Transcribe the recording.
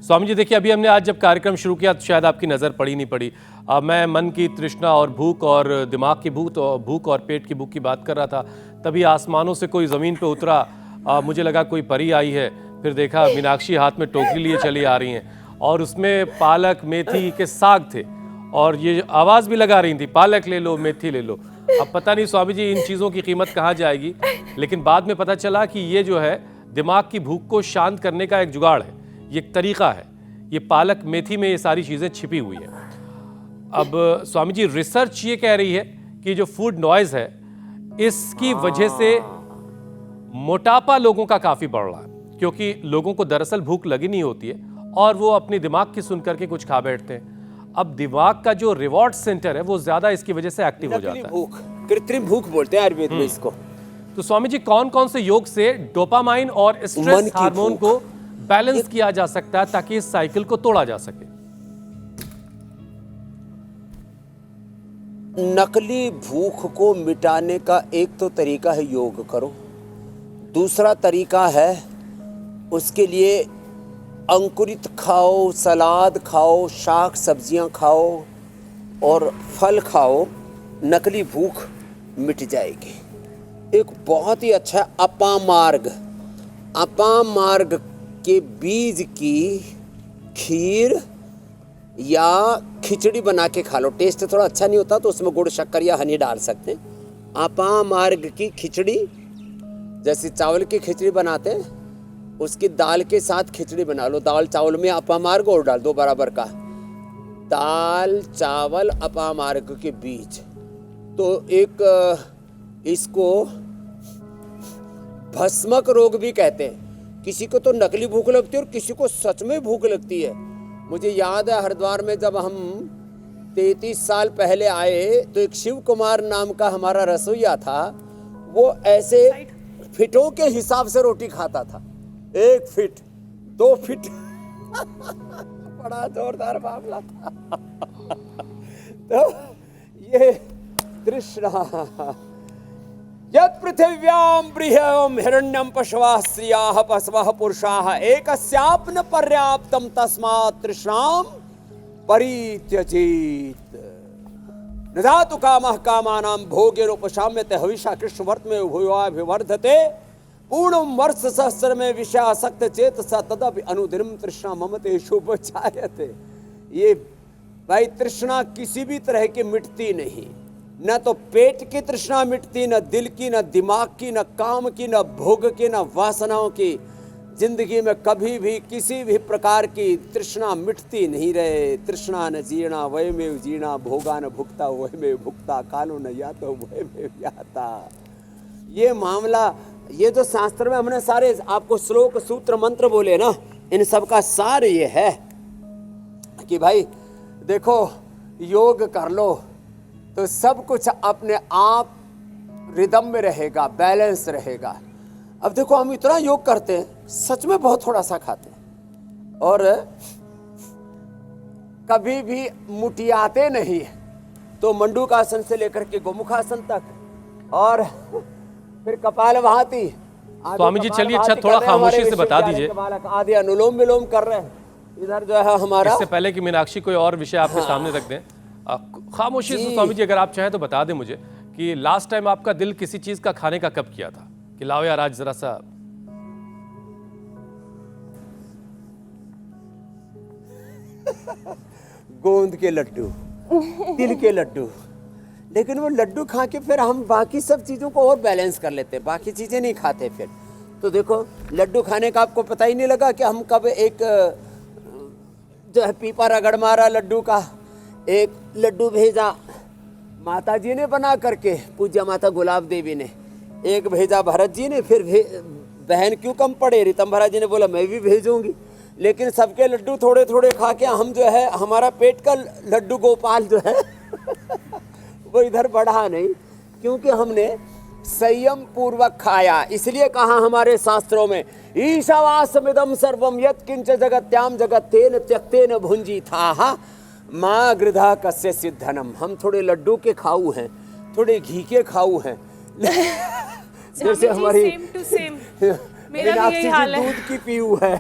स्वामी जी देखिए, अभी हमने आज जब कार्यक्रम शुरू किया तो शायद आपकी नज़र पड़ी नहीं पड़ी। मैं मन की तृष्णा और भूख और दिमाग की भूख और पेट की भूख की बात कर रहा था, तभी आसमानों से कोई ज़मीन पे उतरा। मुझे लगा कोई परी आई है, फिर देखा मीनाक्षी हाथ में टोकरी लिए चली आ रही हैं और उसमें पालक मेथी के साग थे और ये आवाज़ भी लगा रही थी, पालक ले लो, मेथी ले लो। अब पता नहीं स्वामी जी इन चीज़ों की कीमत कहाँ जाएगी, लेकिन बाद में पता चला कि ये जो है दिमाग की भूख को शांत करने का एक जुगाड़ है, ये एक तरीका है। ये पालक मेथी में ये सारी चीज़ें छिपी हुई हैं। अब स्वामी जी रिसर्च ये कह रही है कि जो फूड नॉइज़ है इसकी वजह से मोटापा लोगों का काफ़ी बढ़ रहा है, क्योंकि लोगों को दरअसल भूख लगी नहीं होती है और वो अपने दिमाग की सुन करके कुछ खा बैठते हैं। अब दिमाग का जो रिवॉर्ड सेंटर है वो ज़्यादा इसकी वजह से एक्टिव हो जाता है। भूख, कृत्रिम भूख बोलते हैं आयुर्वेद में इसको। तो स्वामी जी कौन कौन से योग से डोपामाइन और स्ट्रेस हार्मोन को बैलेंस किया जा सकता है ताकि इस साइकिल को तोड़ा जा सके? नकली भूख को मिटाने का एक तो तरीका है योग करो, दूसरा तरीका है उसके लिए अंकुरित खाओ, सलाद खाओ, शाक सब्जियां खाओ और फल खाओ, नकली भूख मिट जाएगी। एक बहुत ही अच्छा अपामार्ग के बीज की खीर या खिचड़ी बना के खा लो। टेस्ट थोड़ा अच्छा नहीं होता तो उसमें गुड़ शक्कर या हनी डाल सकते हैं। अपामार्ग की खिचड़ी, जैसे चावल की खिचड़ी बनाते हैं उसकी दाल के साथ खिचड़ी बना लो। दाल चावल में अपामार्ग और डाल दो बराबर का, दाल चावल अपामार्ग के बीज। तो एक इसको भस्मक रोग भी कहते हैं। किसी को तो नकली भूख लगती है और किसी को सच में भूख लगती है। मुझे याद है हरिद्वार में जब हम 33 साल पहले आए तो एक शिव कुमार नाम का हमारा रसोइया था, वो ऐसे फिटों के हिसाब से रोटी खाता था। 1 फीट 2 फीट बड़ा जोरदार मामला था। तो ये तृष्णा यत् पृथिव्यां बृहं हिरण्यं पशवः स्त्रियः पशवः पुरुषाः एकस्याप्न पर्याप्तं तस्मात् तृष्णां परित्यजेत्। न धातु कामः कामानां भोगेनोपशाम्यते हविषा कृष्णवर्त्मे भूयोऽभिवर्धते पूर्णं वर्ष सहस्र में विषयासक्त चेतसा तदपि अनुदिनं तृष्णा ममते शुभजायते। ये भाई तृष्णा किसी भी तरह की मिटती नहीं, न तो पेट की तृष्णा मिटती, न दिल की, न दिमाग की, न काम की, न भोग की, न वासनाओं की। जिंदगी में कभी भी किसी भी प्रकार की तृष्णा मिटती नहीं रहे। तृष्णा न जीर्णा वयमेव जीर्णा, भोगा न भुक्ता वयमेव भुक्ता, कालो न यातो वयमेव याता। ये मामला, ये जो शास्त्र में हमने सारे आपको श्लोक सूत्र मंत्र बोले ना, इन सब का सार ये है कि भाई देखो योग कर लो तो सब कुछ अपने आप रिदम में रहेगा, बैलेंस रहेगा। अब देखो हम इतना योग करते हैं, सच में बहुत थोड़ा सा खाते हैं और कभी भी मुटियाते नहीं। तो मंडूकासन से लेकर के गोमुखासन तक और फिर कपालभाति। स्वामी जी चलिए अच्छा थोड़ा खामोशी से बता दीजिए। आदि अनुलोम विलोम कर रहे हैं इधर जो है हमारा। इससे पहले कि मीनाक्षी कोई और विषय आपके सामने रख दें, खामोशी से स्वामी जी अगर आप चाहें तो बता दें मुझे कि लास्ट टाइम आपका दिल किसी चीज का खाने का कब किया था कि लाओ यार आज जरा सा। गोंद के लड्डू, तिल के लड्डू, लेकिन वो लड्डू खा के फिर हम बाकी सब चीज़ों को और बैलेंस कर लेते, बाकी चीज़ें नहीं खाते फिर। तो देखो लड्डू खाने का आपको पता ही नहीं लगा कि हम कब एक जो है पीपा रगड़ मारा लड्डू का। एक लड्डू भेजा माता जी ने बना करके, पूज्य माता गुलाब देवी ने, एक भेजा भरत जी ने, फिर बहन क्यों कम पड़े, ऋतंभरा जी ने बोला मैं भी भेजूंगी। लेकिन सबके लड्डू थोड़े थोड़े खा के हम जो है हमारा पेट का लड्डू गोपाल जो है वो इधर बढ़ा नहीं, क्योंकि हमने संयम पूर्वक खाया। इसलिए कहा हमारे शास्त्रों में ईशावासमिदं सर्वं यत्किंच जगत्याम जगत्तेन त्यक्तेन भुंजीथाः माँ गृधा कस्य सिद्धनम। हम थोड़े लड्डू के खाऊ हैं, थोड़े घी के खाऊ हैं। जैसे हमारी मेरा भी यही हाल है। दूध की पीऊ है।